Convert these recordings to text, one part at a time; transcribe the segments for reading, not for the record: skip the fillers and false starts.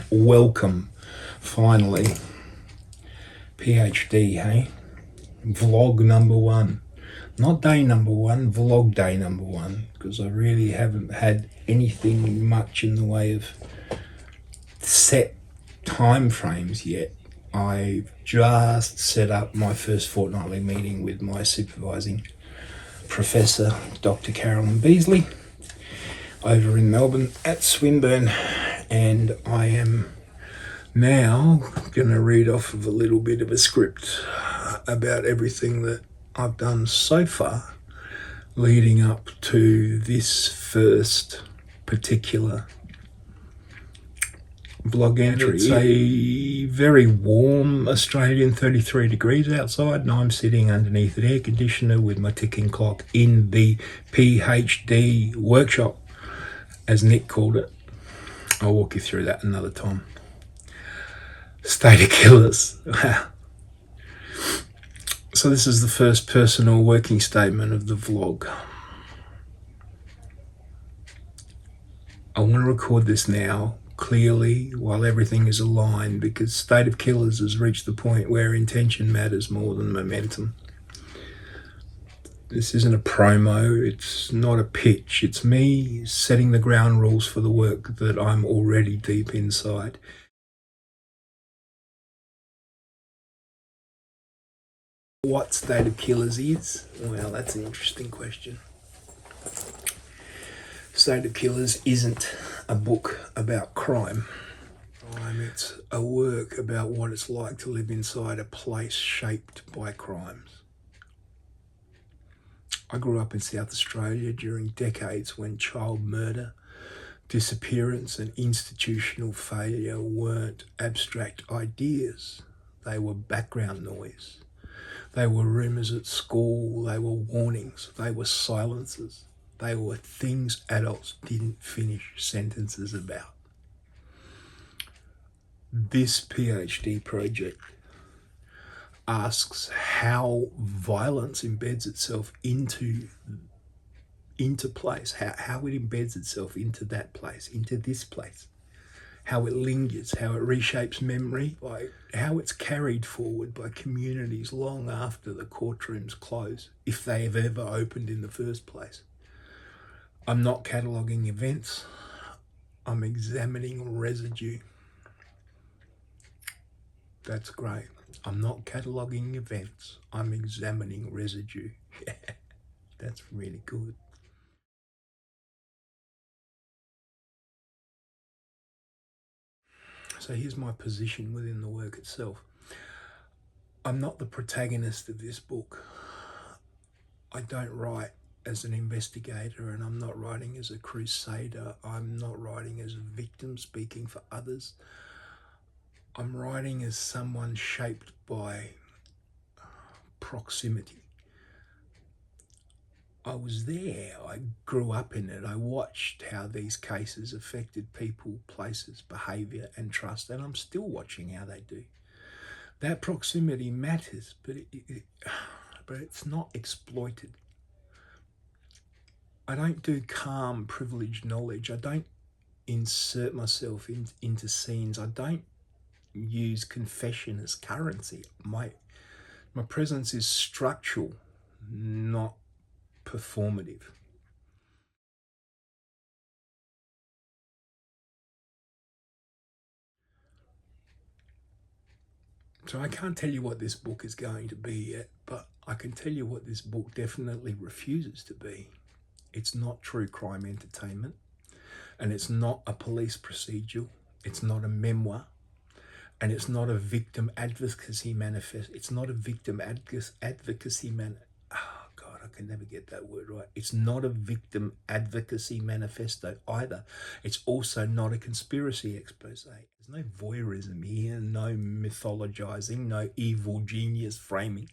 Welcome, finally. PhD, hey? Vlog number one. Not day number one, vlog day number one, because I really haven't had anything much in the way of set time frames yet. I've just set up my first fortnightly meeting with my supervising professor, Dr. Carolyn Beasley, over in Melbourne at Swinburne, and I am now going to read off of a little bit of a script about everything that I've done so far leading up to this first particular blog entry. It's a very warm Australian 33 degrees outside, and I'm sitting underneath an air conditioner with my ticking clock in the PhD workshop, as Nick called it. I'll walk you through that another time. State of killers. So this is the first personal working statement of the vlog. I want to record this now clearly while everything is aligned, because State of Killers has reached the point where intention matters more than momentum. This isn't a promo, it's not a pitch, it's me setting the ground rules for the work that I'm already deep inside. What State of Killers is? Well, that's an interesting question. State of Killers isn't a book about crime. It's a work about what it's like to live inside a place shaped by crimes. I grew up in South Australia during decades when child murder, disappearance and institutional failure weren't abstract ideas. They were background noise. They were rumours at school, they were warnings, they were silences. They were things adults didn't finish sentences about. This PhD project asks how violence embeds itself into place, how it embeds itself into that place, into this place, how it lingers, how it reshapes memory, how it's carried forward by communities long after the courtrooms close, if they have ever opened in the first place. I'm not cataloguing events, I'm examining residue. That's great. I'm not cataloguing events, I'm examining residue. That's really good. So here's my position within the work itself. I'm not the protagonist of this book. I don't write as an investigator, and I'm not writing as a crusader. I'm not writing as a victim speaking for others. I'm writing as someone shaped by proximity. I was there, I grew up in it, I watched how these cases affected people, places, behaviour and trust, and I'm still watching how they do. That proximity matters, but it's not exploited. I don't do calm, privileged knowledge. I don't insert myself into scenes. I don't use confession as currency. My presence is structural, not performative. So I can't tell you what this book is going to be yet, but I can tell you what this book definitely refuses to be. It's not true crime entertainment, and it's not a police procedural. It's not a memoir, and it's not a victim advocacy manifest. It's not a victim advocacy Oh God, I can never get that word right. It's not a victim advocacy manifesto either. It's also not a conspiracy expose. There's no voyeurism here, no mythologizing, no evil genius framing,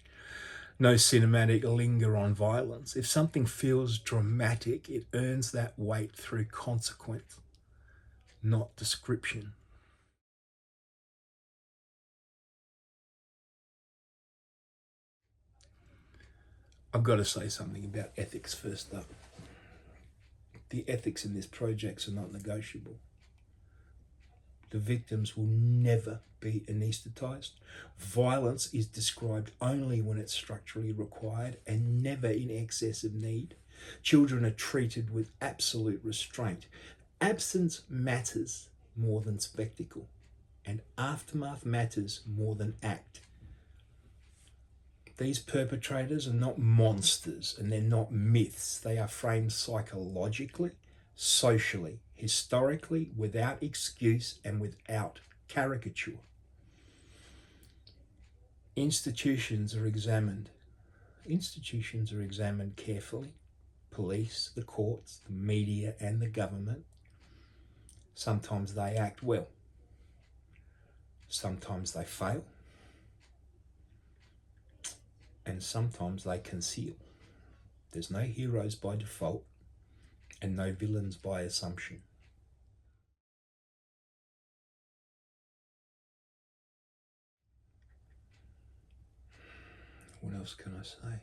no cinematic linger on violence. If something feels dramatic, it earns that weight through consequence, not description. I've got to say something about ethics first up. The ethics in this project are not negotiable. The victims will never be anaesthetised. Violence is described only when it's structurally required and never in excess of need. Children are treated with absolute restraint. Absence matters more than spectacle, and aftermath matters more than act. These perpetrators are not monsters and they're not myths. They are framed psychologically, socially, historically, without excuse and without caricature. Institutions are examined. Institutions are examined carefully. Police, the courts, the media and the government. Sometimes they act well. Sometimes they fail. And sometimes they conceal. There's no heroes by default and no villains by assumption. What else can I say?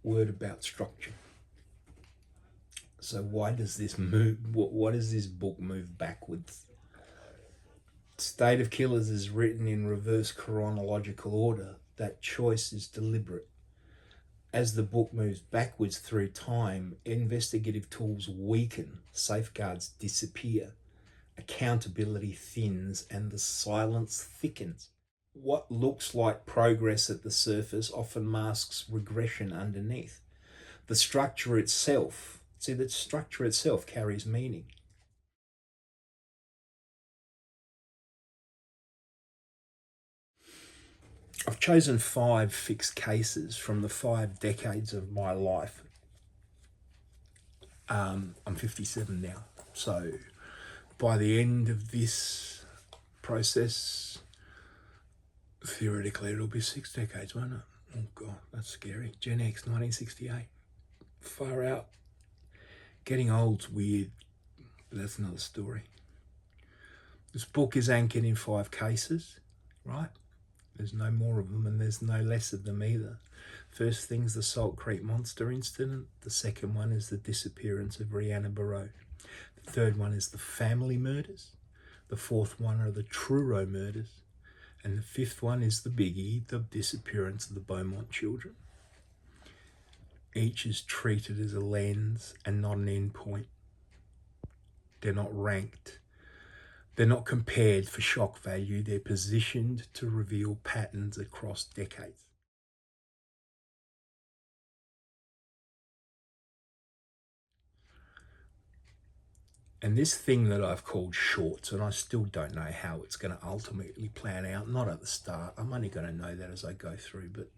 Word about structure. So why does this move? Why does this book move backwards? State of Killers is written in reverse chronological order. That choice is deliberate. As the book moves backwards through time, investigative tools weaken, safeguards disappear, accountability thins, and the silence thickens. What looks like progress at the surface often masks regression underneath. The structure itself carries meaning. I've chosen 5 fixed cases from the 5 decades of my life. I'm 57 now, so by the end of this process, theoretically it'll be 6 decades, won't it? Oh God, that's scary. Gen X, 1968. Far out. Getting old's weird, but that's another story. This book is anchored in 5 cases, right? There's no more of them and there's no less of them either. First thing's the Salt Creek Monster incident. The second one is the disappearance of Rhianna Barreau. The third one is the family murders. The fourth one are the Truro murders. And the fifth one is the biggie, the disappearance of the Beaumont children. Each is treated as a lens and not an end point. They're not ranked. They're not compared for shock value. They're positioned to reveal patterns across decades. And this thing that I've called shorts, and I still don't know how it's going to ultimately plan out, not at the start. I'm only going to know that as I go through, but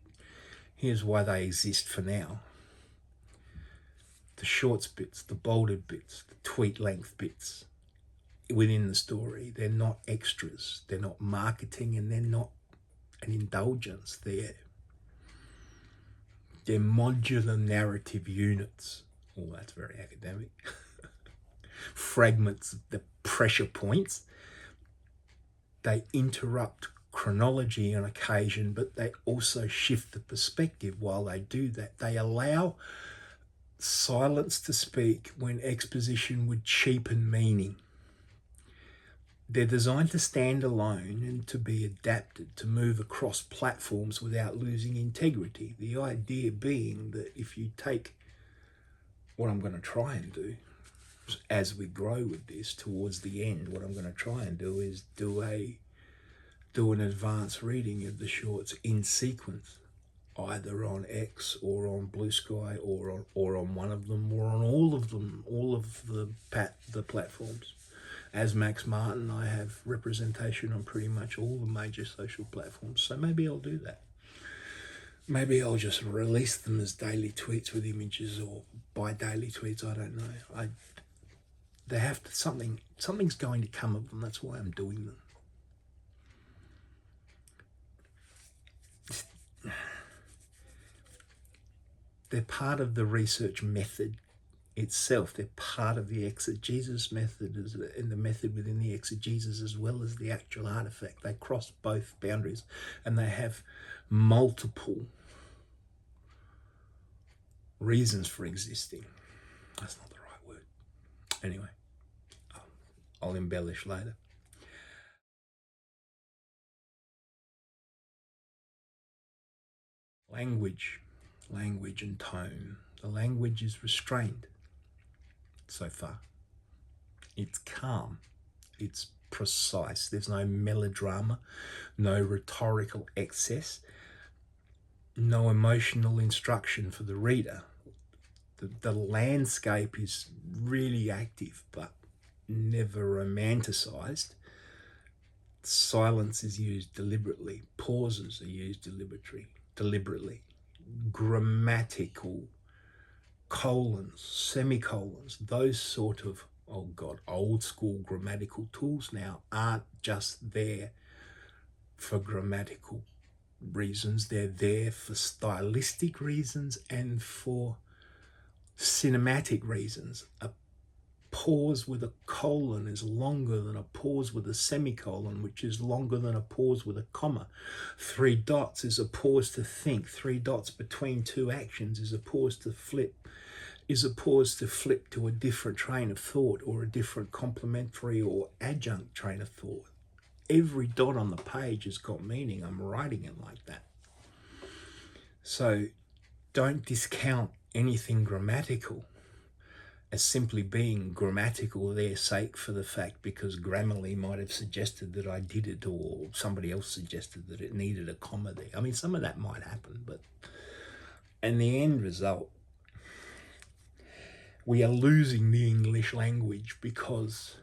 here's why they exist for now. The shorts bits, the bolded bits, the tweet length bits within the story, they're not extras, they're not marketing, and they're not an indulgence. They're modular narrative units. Oh, that's very academic. Fragments, the pressure points. They interrupt chronology on occasion, but they also shift the perspective while they do that. They allow silence to speak when exposition would cheapen meaning. They're designed to stand alone and to be adapted, to move across platforms without losing integrity. The idea being that if you take what I'm going to try and do, as we grow with this towards the end, what I'm going to try and do is do an advanced reading of the shorts in sequence, either on X or on Blue Sky or on one of them or on all of them, all of the platforms. As Max Martin, I have representation on pretty much all the major social platforms, so maybe I'll do that. Maybe I'll just release them as daily tweets with images or bi-daily tweets, I don't know. They have to, something's going to come of them, that's why I'm doing them. They're part of the research method itself. They're part of the exegesis method and the method within the exegesis as well as the actual artifact. They cross both boundaries and they have multiple reasons for existing. That's not the right word. Anyway, I'll embellish later. Language and tone. The language is restrained so far. It's calm. It's precise. There's no melodrama, no rhetorical excess, no emotional instruction for the reader. The landscape is really active, but never romanticized. Silence is used deliberately. Pauses are used deliberately. Grammatical colons, semicolons, those sort of, oh God, old school grammatical tools now aren't just there for grammatical reasons. They're there for stylistic reasons and for cinematic reasons. A pause with a colon is longer than a pause with a semicolon, which is longer than a pause with a comma. 3 dots is a pause to think. 3 dots between 2 actions is a pause to flip to a different train of thought or a different complementary or adjunct train of thought. Every dot on the page has got meaning. I'm writing it like that. So don't discount anything grammatical as simply being grammatical their sake for the fact because Grammarly might have suggested that I did it or somebody else suggested that it needed a comma there. I mean, some of that might happen, but in the end result, we are losing the English language because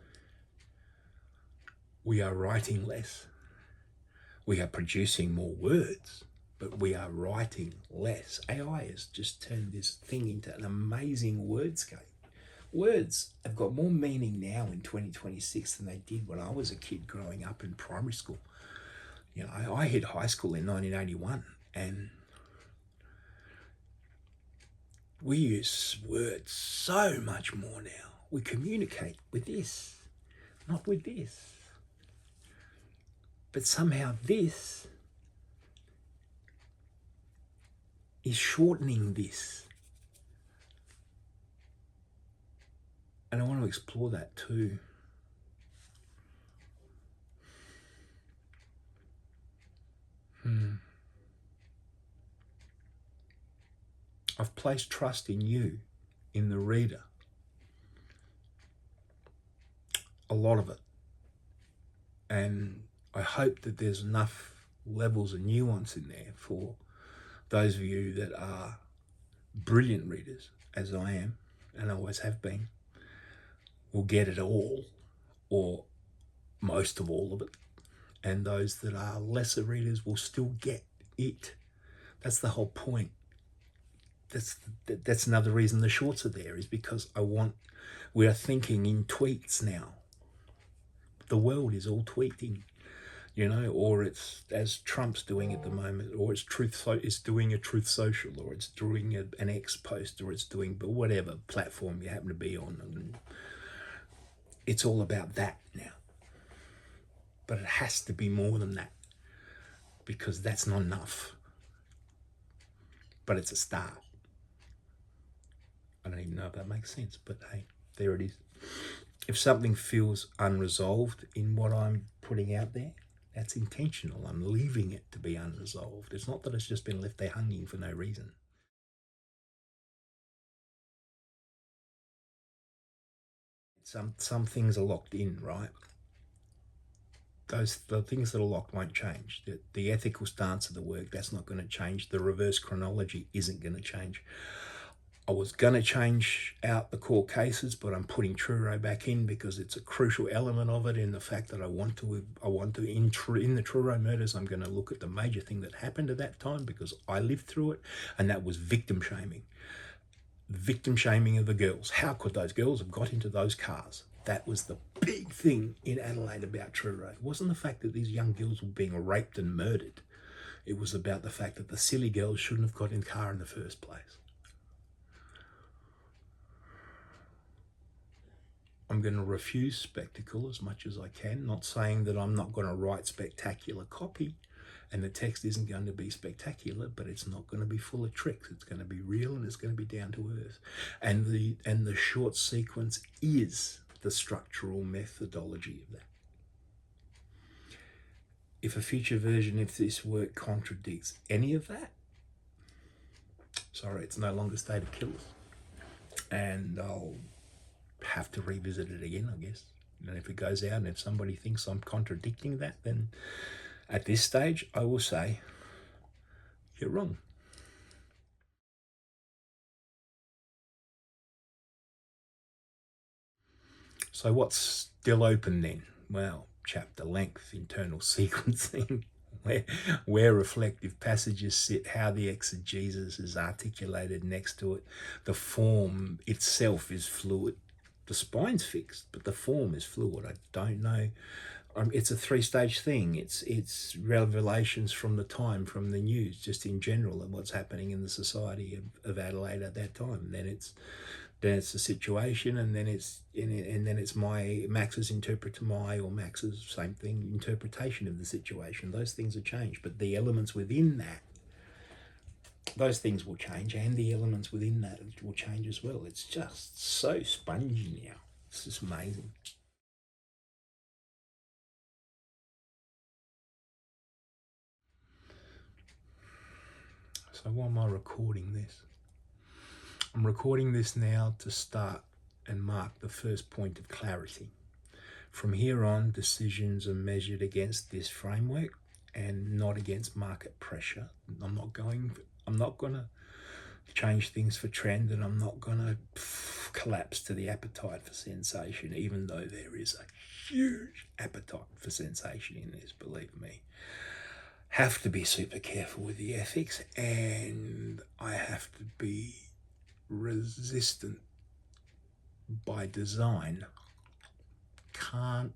we are writing less. We are producing more words, but we are writing less. AI has just turned this thing into an amazing wordscape. Words have got more meaning now in 2026 than they did when I was a kid growing up in primary school. You know, I hit high school in 1981 and we use words so much more now. We communicate with this, not with this. But somehow this is shortening this. And I want to explore that too. I've placed trust in you, in the reader. A lot of it. And I hope that there's enough levels of nuance in there for those of you that are brilliant readers, as I am, and always have been, will get it all, or most of all of it. And those that are lesser readers will still get it. That's the whole point. That's another reason the shorts are there, is because we are thinking in tweets now. The world is all tweeting, you know, or it's, as Trump's doing at the moment, or it's doing a Truth Social, or it's doing an X post, or it's doing whatever platform you happen to be on. And it's all about that now. But it has to be more than that, because that's not enough. But it's a start. I don't even know if that makes sense, but hey, there it is. If something feels unresolved in what I'm putting out there, that's intentional. I'm leaving it to be unresolved. It's not that it's just been left there hanging for no reason. Some things are locked in, right? The things that are locked won't change. The ethical stance of the work, that's not going to change. The reverse chronology isn't going to change. I was going to change out the core cases, but I'm putting Truro back in because it's a crucial element of it, in the fact that I want to in the Truro murders, I'm going to look at the major thing that happened at that time because I lived through it, and that was victim shaming. Victim shaming of the girls. How could those girls have got into those cars? That was the big thing in Adelaide about Truro. It wasn't the fact that these young girls were being raped and murdered. It was about the fact that the silly girls shouldn't have got in the car in the first place. I'm going to refuse spectacle as much as I can, not saying that I'm not going to write spectacular copy and the text isn't going to be spectacular, but it's not going to be full of tricks. It's going to be real and it's going to be down to earth. And the short sequence is the structural methodology of that. If a future version of this work contradicts any of that, sorry, it's no longer State of Killers. And I'll have to revisit it again, I guess. And if it goes out and if somebody thinks I'm contradicting that, then at this stage, I will say, you're wrong. So what's still open then? Well, chapter length, internal sequencing, where reflective passages sit, how the exegesis is articulated next to it. The form itself is fluid. The spine's fixed, but the form is fluid. I don't know. It's a three-stage thing. It's revelations from the time, from the news, just in general, and what's happening in the society of Adelaide at that time. And then it's the situation, and then it's my Max's Max's same thing, interpretation of the situation. Those things have changed, but the elements within that, those things will change, and the elements within that will change as well. It's just so spongy now. It's just amazing. So why am I recording this? I'm recording this now to start and mark the first point of clarity. From here on, decisions are measured against this framework and not against market pressure. I'm not going to change things for trend, and I'm not going to collapse to the appetite for sensation, even though there is a huge appetite for sensation in this, believe me. Have to be super careful with the ethics, and I have to be resistant by design. Can't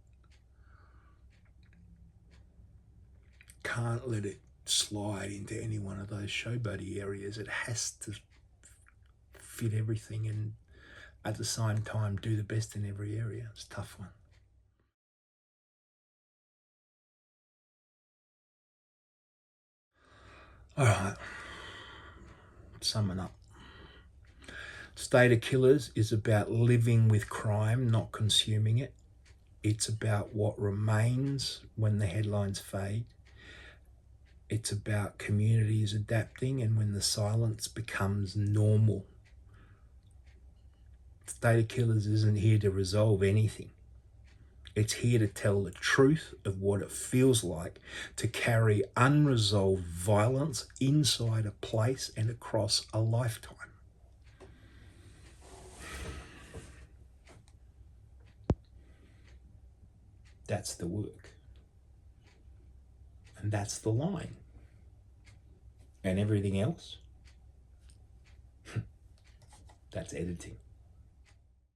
let it slide into any one of those showboaty areas. It has to fit everything and at the same time do the best in every area. It's a tough one. All right, summing up. State of Killers is about living with crime, not consuming it. It's about what remains when the headlines fade. It's about communities adapting and when the silence becomes normal. State of Killers isn't here to resolve anything. It's here to tell the truth of what it feels like to carry unresolved violence inside a place and across a lifetime. That's the work. And that's the line. And everything else, that's editing.